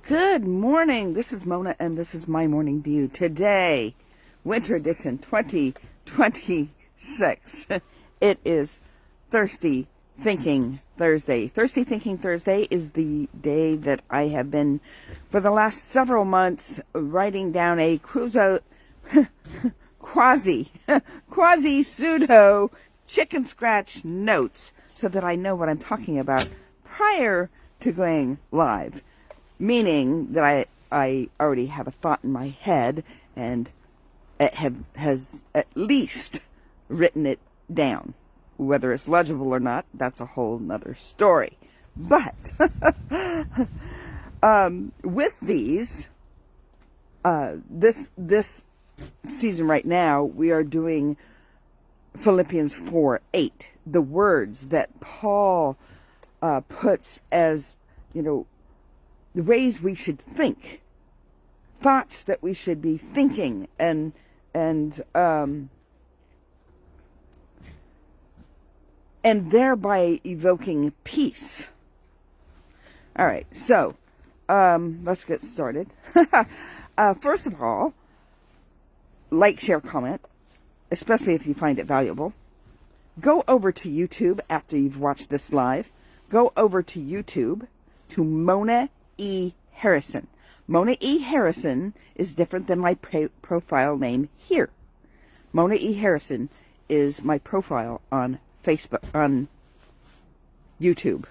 Good morning. This is Mona, and this is my morning view. Today, winter edition 2026. It is Thirsty Thinking Thursday. Thirsty Thinking Thursday is the day that I have been, for the last several months, writing down a quasi pseudo chicken scratch notes so that I know what I'm talking about prior to going live. Meaning that I already have a thought in my head and it has at least written it down. Whether it's legible or not, that's a whole nother story. But with these, this season right now, we are doing Philippians 4:8, the words that Paul puts as, the ways we should think, thoughts that we should be thinking, and thereby evoking peace. All right, so let's get started. First of all, like, share, comment, especially if you find it valuable. Go over to YouTube after you've watched this live. Go over to YouTube to Mona E. Harrison. Mona E. Harrison is different than my profile name here. Mona E. Harrison is my profile on Facebook, on YouTube.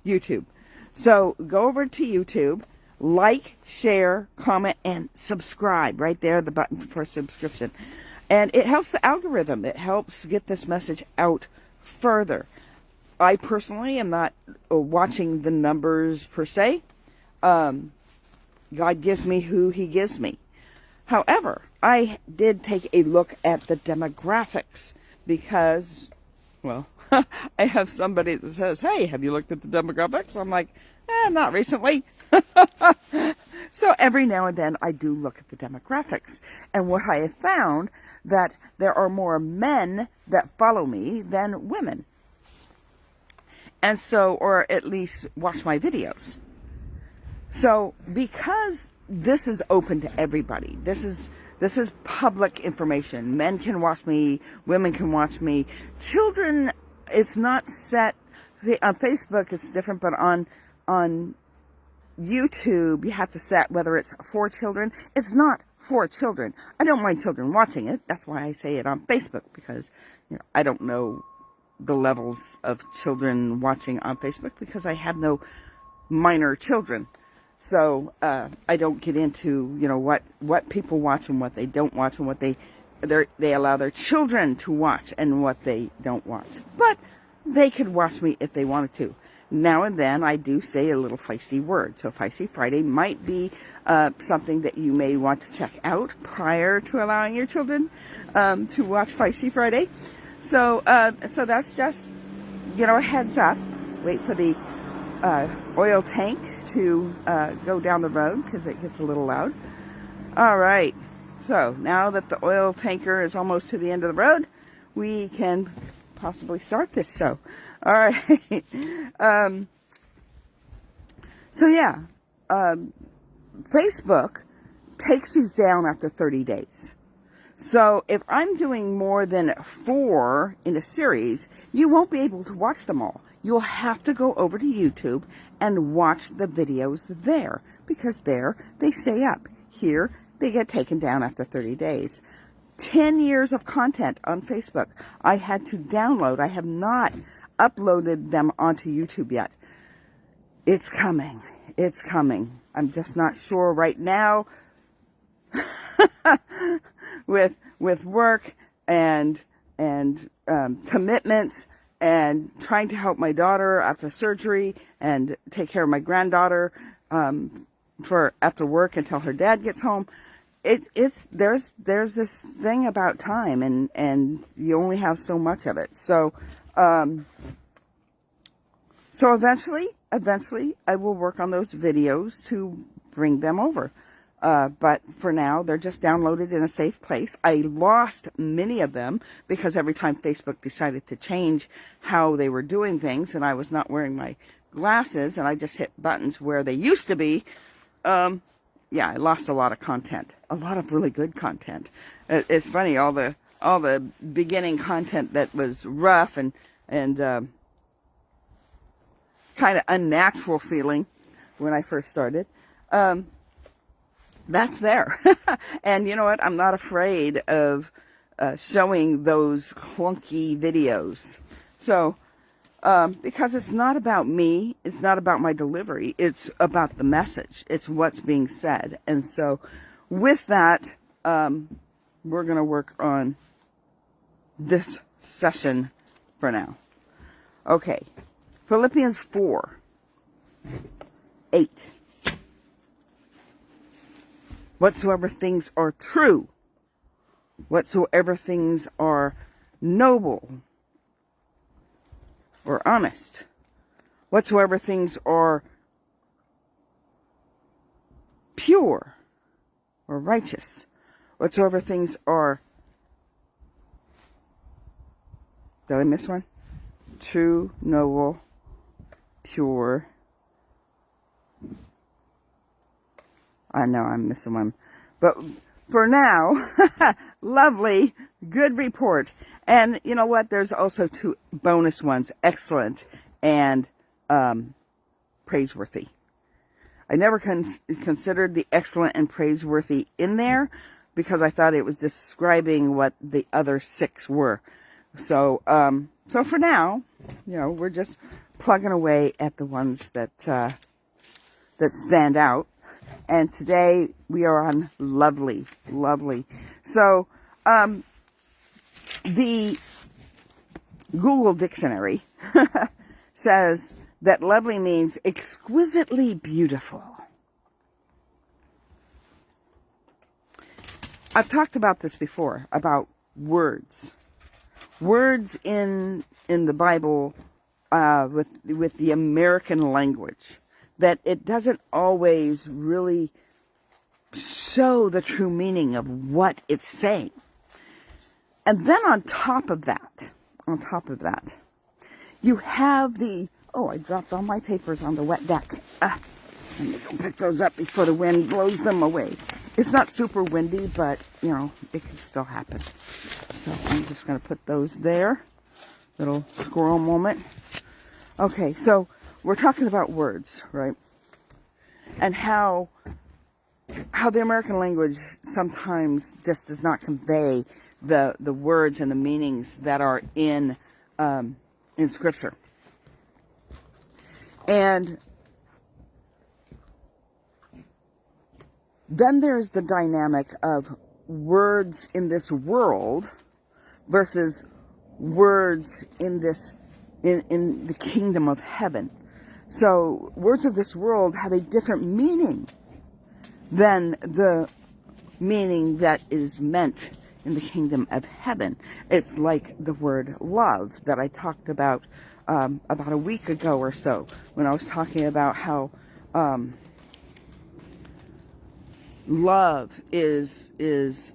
YouTube. So go over to YouTube, like, share, comment, and subscribe. Right there, the button for subscription. And it helps the algorithm. It helps get this message out further. I personally am not watching the numbers per se. God gives me who he gives me. However, I did take a look at the demographics because, well, I have somebody that says, hey, have you looked at the demographics? I'm like, not recently. So every now and then I do look at the demographics. And what I have found, that there are more men that follow me than women. And so, or at least watch my videos. So, because this is open to everybody, this is public information. Men can watch me, women can watch me. Children, it's not set. On Facebook, it's different, but on YouTube, you have to set whether it's for children. It's not for children. I don't mind children watching it. That's why I say it on Facebook, because I don't know the levels of children watching on Facebook because I have no minor children. So I don't get into what people watch and what they don't watch and what they allow their children to watch and what they don't watch. But they could watch me if they wanted to. Now and then I do say a little feisty word. So Feisty Friday might be something that you may want to check out prior to allowing your children to watch Feisty Friday. So so that's just a heads up. Wait for the oil tank to go down the road because it gets a little loud. All right. So now that the oil tanker is almost to the end of the road, we can possibly start this show. All right. So yeah, Facebook takes these down after 30 days. So if I'm doing more than 4 in a series, you won't be able to watch them all. You'll have to go over to YouTube and watch the videos there, because there they stay up. Here they get taken down after 30 days. 10 years of content on Facebook I had to download. I have not uploaded them onto YouTube yet. It's coming. It's coming. I'm just not sure right now with work and commitments and trying to help my daughter after surgery and take care of my granddaughter for after work until her dad gets home. There's this thing about time, and you only have so much of it. So eventually I will work on those videos to bring them over. But for now, they're just downloaded in a safe place. I lost many of them because every time Facebook decided to change how they were doing things and I was not wearing my glasses and I just hit buttons where they used to be, yeah, I lost a lot of content, a lot of really good content. It's funny, all the beginning content that was rough and kind of unnatural feeling when I first started, that's there. And you know what? I'm not afraid of showing those clunky videos. So, because it's not about me, it's not about my delivery, it's about the message. It's what's being said. And so, with that, we're going to work on this session for now. Okay. Philippians 4:8. Whatsoever things are true, whatsoever things are noble or honest, whatsoever things are pure or righteous, whatsoever things are, did I miss one? True, noble, pure. I know I'm missing one. But for now, lovely, good report. And you know what? There's also 2 bonus ones, excellent and praiseworthy. I never considered the excellent and praiseworthy in there because I thought it was describing what the other 6 were. So, so for now, you know, we're just plugging away at the ones that that stand out. And today we are on lovely, lovely. So, the Google Dictionary says that lovely means exquisitely beautiful. I've talked about this before, about words. Words in the Bible with the American language, that it doesn't always really show the true meaning of what it's saying. And then on top of that, you have the, oh, I dropped all my papers on the wet deck. Let me go pick those up before the wind blows them away. It's not super windy, but, you know, it can still happen. So I'm just going to put those there. Little squirrel moment. Okay, so we're talking about words, right? And how the American language sometimes just does not convey the words and the meanings that are in Scripture. And then there's the dynamic of words in this world versus words in this in the kingdom of heaven. So words of this world have a different meaning than the meaning that is meant in the kingdom of heaven. It's like the word love that I talked about a week ago or so, when I was talking about how love is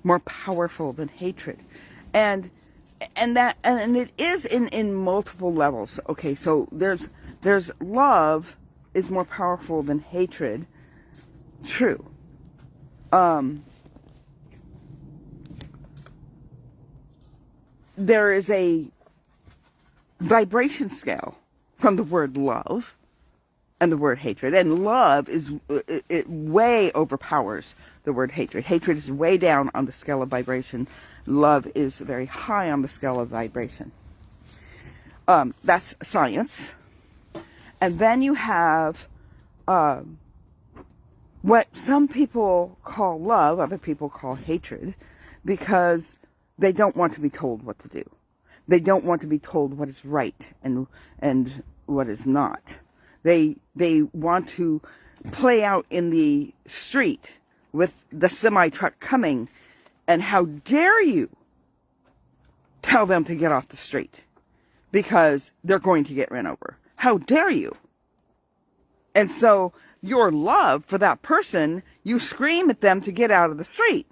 more powerful than hatred, and it is in multiple levels. Okay, so there's love is more powerful than hatred. True. There is a vibration scale from the word love and the word hatred, and love is it way overpowers the word hatred. Hatred is way down on the scale of vibration. Love is very high on the scale of vibration. That's science. And then you have what some people call love, other people call hatred, because they don't want to be told what to do. They don't want to be told what is right and what is not. They want to play out in the street with the semi-truck coming, and how dare you tell them to get off the street because they're going to get run over. How dare you? And so your love for that person, you scream at them to get out of the street.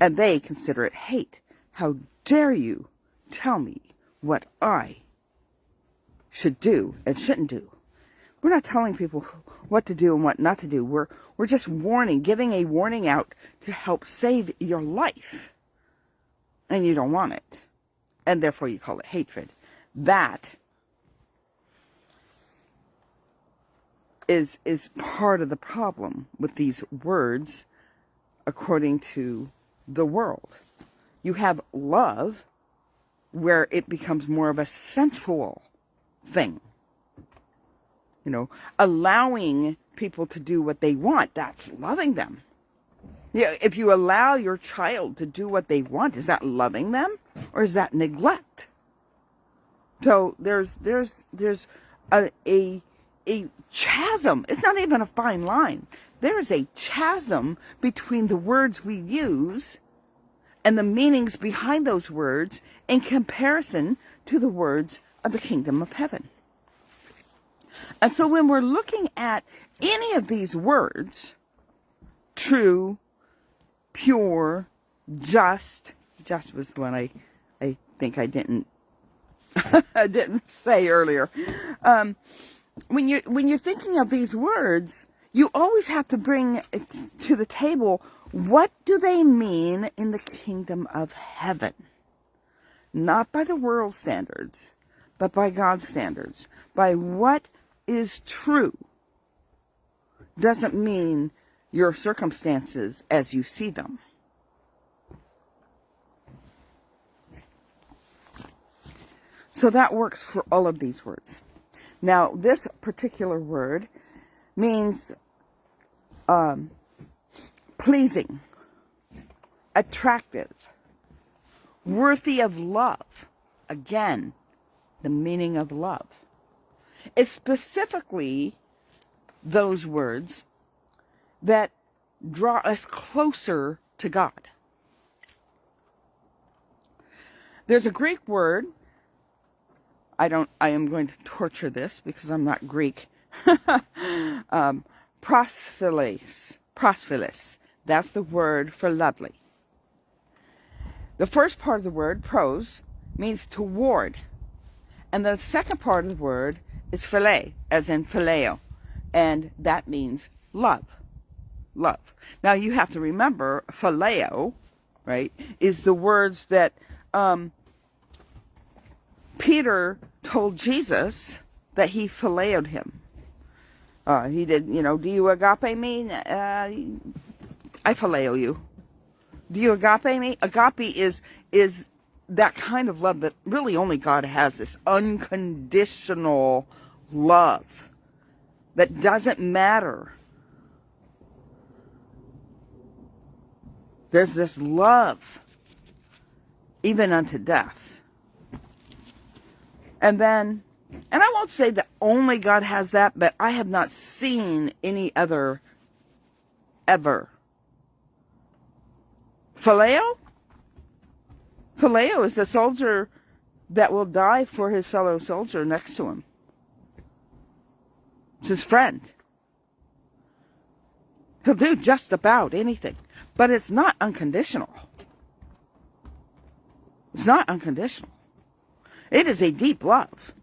And they consider it hate. How dare you tell me what I should do and shouldn't do? We're not telling people what to do and what not to do. We're just warning, giving a warning out to help save your life. And you don't want it. And therefore you call it hatred. That is part of the problem with these words according to the world. You have love where it becomes more of a sensual thing. You know, allowing people to do what they want, that's loving them. Yeah, if you allow your child to do what they want, is that loving them or is that neglect? So there's a chasm. It's not even a fine line. There is a chasm between the words we use and the meanings behind those words in comparison to the words of the kingdom of heaven. And so when we're looking at any of these words, true, pure, just was the one I think I didn't I didn't say earlier. When you're thinking of these words, you always have to bring to the table, what do they mean in the kingdom of heaven? Not by the world standards, but by God's standards. By what is true doesn't mean your circumstances as you see them. So that works for all of these words. Now, this particular word means pleasing, attractive, worthy of love. Again, the meaning of love. It's specifically those words that draw us closer to God. There's a Greek word. I am going to torture this because I'm not Greek. Prosphilis. That's the word for lovely. The first part of the word, pros, means toward. And the second part of the word is philia, as in phileo. And that means love. Love. Now you have to remember, phileo, right, is the words that Peter told Jesus that he phileoed him. He did, do you agape me? I phileo you. Do you agape me? Agape is that kind of love that really only God has, this unconditional love that doesn't matter. There's this love even unto death. And I won't say that only God has that, but I have not seen any other ever. Phileo? Phileo is the soldier that will die for his fellow soldier next to him. It's his friend. He'll do just about anything, but it's not unconditional. It's not unconditional. It is a deep love.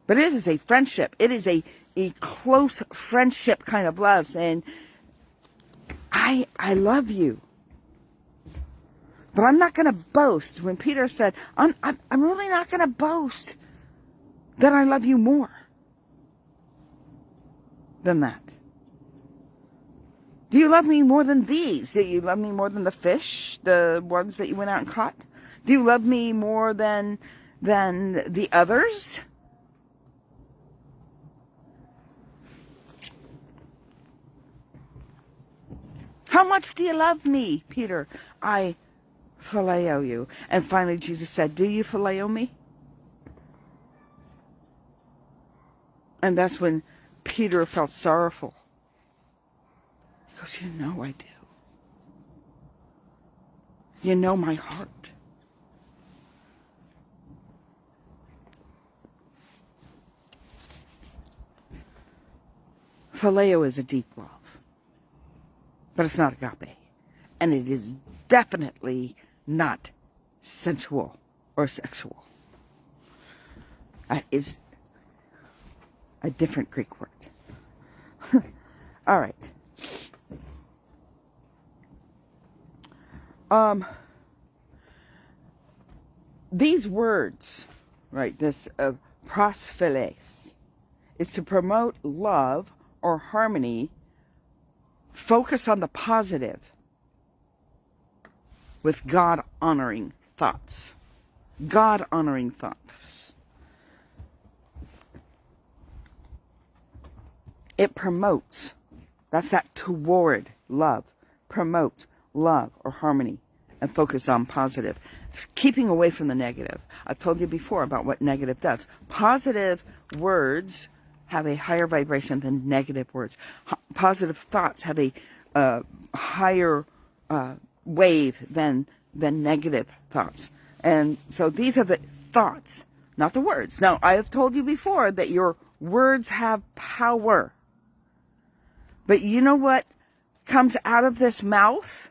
But it is a friendship. It is a close friendship kind of love, saying, I love you. But I'm not going to boast. When Peter said, I'm really not going to boast that I love you more than that. Do you love me more than these? Do you love me more than the fish, the ones that you went out and caught? Do you love me more than the others? How much do you love me, Peter? I phileo you. And finally Jesus said, do you phileo me? And that's when Peter felt sorrowful. He goes, you know I do. You know my heart. Phileo is a deep love. But it's not agape. And it is definitely not sensual or sexual. a different Greek word. All right. These words, right, this prosphiles, is to promote love or harmony, focus on the positive with God-honoring thoughts. God-honoring thoughts. It promotes. That's that toward love. Promote love or harmony and focus on positive. Keeping away from the negative. I've told you before about what negative does. Positive words have a higher vibration than negative words. Positive thoughts have a higher wave than negative thoughts. And so these are the thoughts, not the words. Now, I have told you before that your words have power. But you know what comes out of this mouth?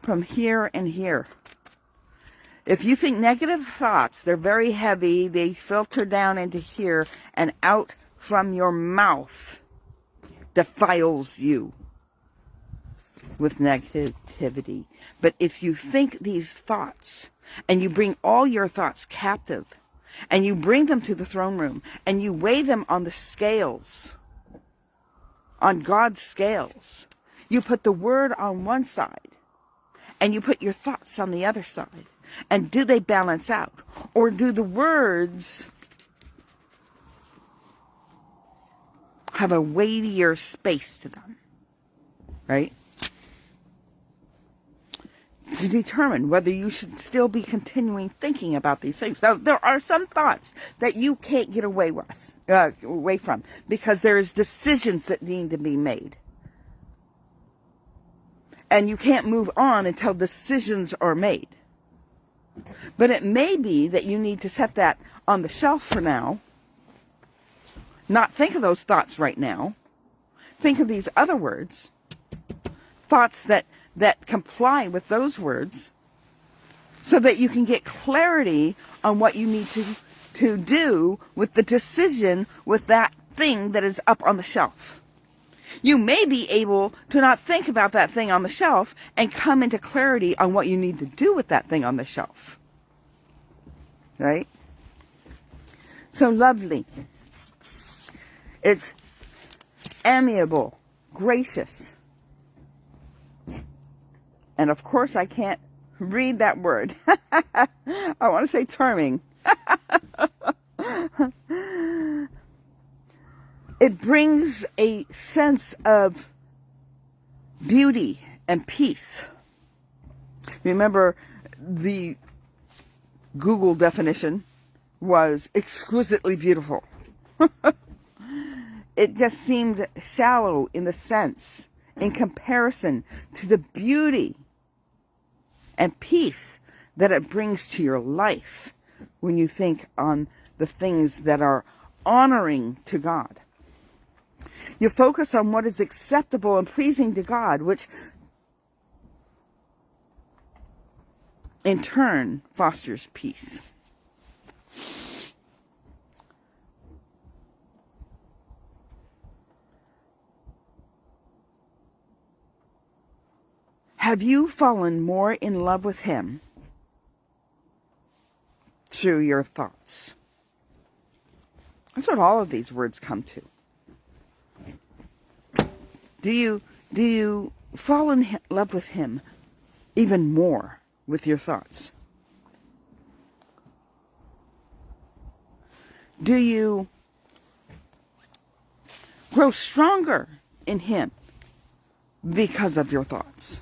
From here and here. If you think negative thoughts, they're very heavy, they filter down into here and out from your mouth, defiles you with negativity. But if you think these thoughts, and you bring all your thoughts captive, and you bring them to the throne room, and you weigh them on the scales, on God's scales, you put the word on one side, and you put your thoughts on the other side. And do they balance out? Or do the words have a weightier space to them? Right? To determine whether you should still be continuing thinking about these things. Now, there are some thoughts that you can't get away from, because there's decisions that need to be made. And you can't move on until decisions are made. But it may be that you need to set that on the shelf for now. Not think of those thoughts right now. Think of these other words. Thoughts that comply with those words. So that you can get clarity on what you need to do with the decision with that thing that is up on the shelf. You may be able to not think about that thing on the shelf and come into clarity on what you need to do with that thing on the shelf. Right? So lovely. It's amiable, gracious. And of course I can't read that word. I want to say charming. It brings a sense of beauty and peace. Remember, the Google definition was exquisitely beautiful. It just seemed shallow in the sense, in comparison to the beauty and peace that it brings to your life when you think on the things that are honoring to God. You focus on what is acceptable and pleasing to God, which in turn fosters peace. Have you fallen more in love with Him through your thoughts? That's what all of these words come to. Do you fall in love with Him even more with your thoughts? Do you grow stronger in Him because of your thoughts?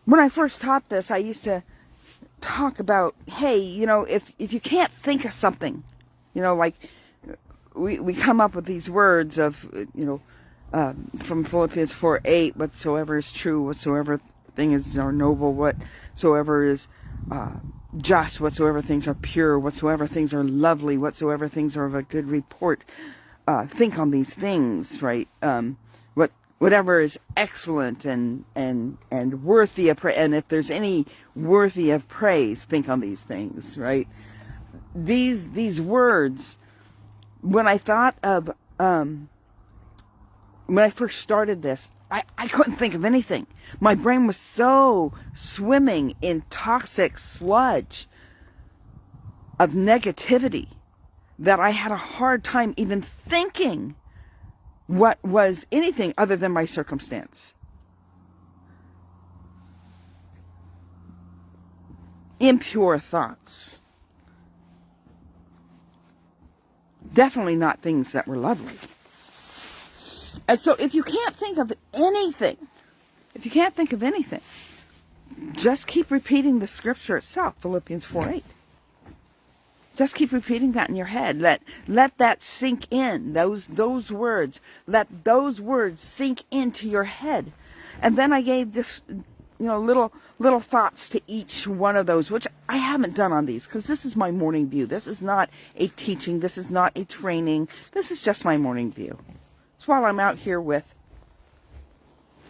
When I first taught this, I used to talk about, hey, if you can't think of something, like we come up with these words of, from Philippians 4:8, whatsoever is true, whatsoever thing is noble, whatsoever is just, whatsoever things are pure, whatsoever things are lovely, whatsoever things are of a good report, think on these things, right? Whatever is excellent and worthy of praise, and if there's any worthy of praise, think on these things, right? these words, when I thought of, when I first started this, I couldn't think of anything. My brain was so swimming in toxic sludge of negativity that I had a hard time even thinking what was anything other than my circumstance. Impure thoughts. Definitely not things that were lovely. And so if you can't think of anything, just keep repeating the scripture itself, Philippians 4:8. Just keep repeating that in your head. Let that sink in, those words. Let those words sink into your head. And then I gave this, little thoughts to each one of those, which I haven't done on these, because this is my morning view. This is not a teaching. This is not a training. This is just my morning view. It's while I'm out here with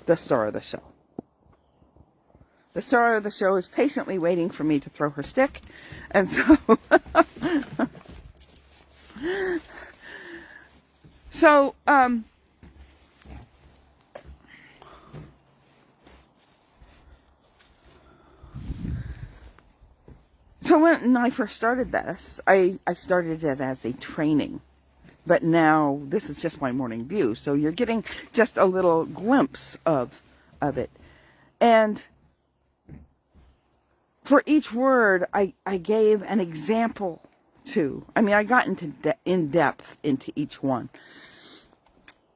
the star of the show. The star of the show is patiently waiting for me to throw her stick. And so, so when I first started this, I started it as a training. But now this is just my morning view. So you're getting just a little glimpse of it. And for each word, I gave an example to. I mean, I got in depth into each one.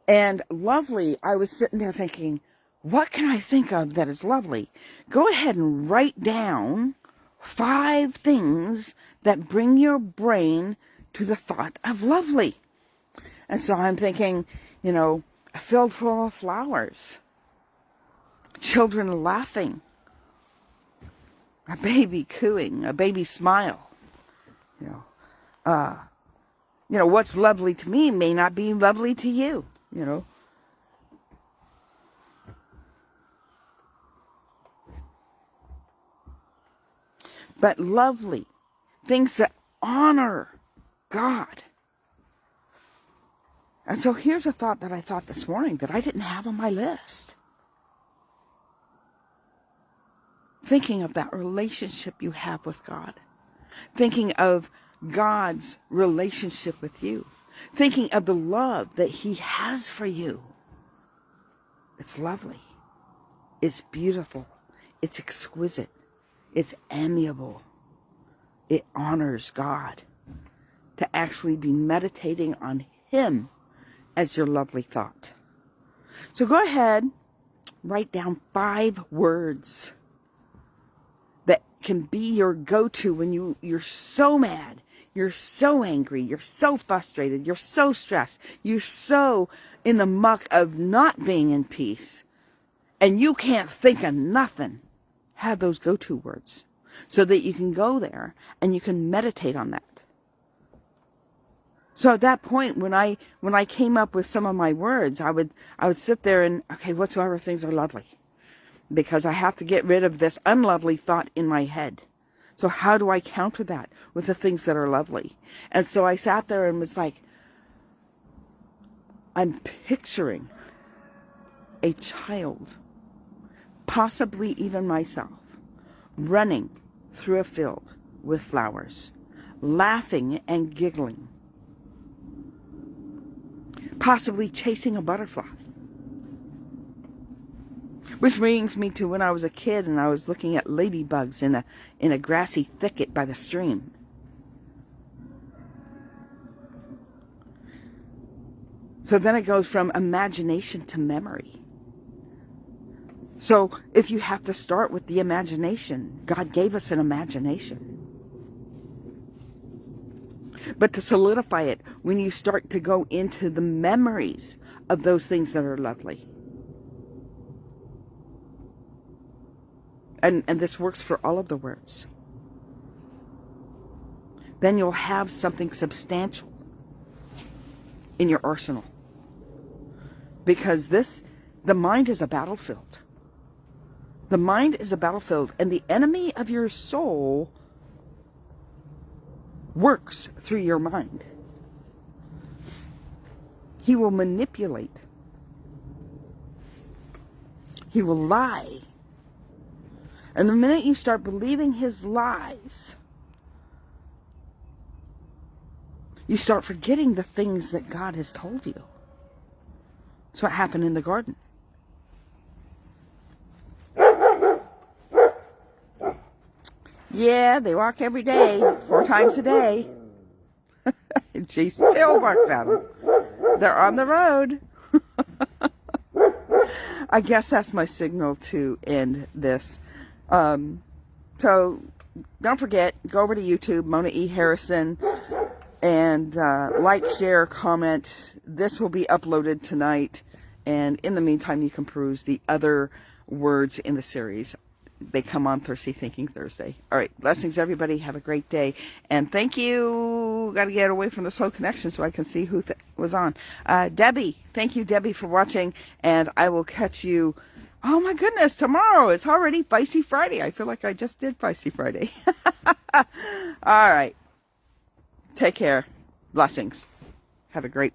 And lovely, I was sitting there thinking, what can I think of that is lovely? Go ahead and write down 5 things that bring your brain to the thought of lovely. And so I'm thinking, a field full of flowers, children laughing, a baby cooing, a baby smile. What's lovely to me may not be lovely to you, But lovely, things that honor God. And so here's a thought that I thought this morning that I didn't have on my list. Thinking of that relationship you have with God. Thinking of God's relationship with you. Thinking of the love that He has for you. It's lovely. It's beautiful. It's exquisite. It's amiable. It honors God. To actually be meditating on Him as your lovely thought. So go ahead, write down 5 words that can be your go-to when you're so mad, you're so angry, you're so frustrated, you're so stressed, you're so in the muck of not being in peace, and you can't think of nothing. Have those go-to words so that you can go there and you can meditate on that. So at that point, when I came up with some of my words, I would sit there and, okay, whatsoever things are lovely. Because I have to get rid of this unlovely thought in my head. So how do I counter that with the things that are lovely? And so I sat there and was like, I'm picturing a child, possibly even myself, running through a field with flowers, laughing and giggling, possibly chasing a butterfly. Which brings me to when I was a kid and I was looking at ladybugs in a grassy thicket by the stream. So then it goes from imagination to memory. So if you have to start with the imagination, God gave us an imagination. But to solidify it, when you start to go into the memories of those things that are lovely. And this works for all of the words. Then you'll have something substantial in your arsenal. Because the mind is a battlefield. The mind is a battlefield, and the enemy of your soul works through your mind. He will manipulate. He will lie. And the minute you start believing his lies, you start forgetting the things that God has told you. That's what happened in the garden. Yeah, they walk every day, 4 times a day. And she still barks at them. They're on the road. I guess that's my signal to end this. So don't forget, go over to YouTube, Mona E. Harrison, and like, share, comment. This will be uploaded tonight. And in the meantime, you can peruse the other words in the series. They come on Thirsty Thinking Thursday. All right. Blessings, everybody. Have a great day. And thank you. Got to get away from the slow connection so I can see who was on. Debbie. Thank you, Debbie, for watching. And I will catch you. Oh, my goodness. Tomorrow. It's already Feisty Friday. I feel like I just did Feisty Friday. All right. Take care. Blessings. Have a great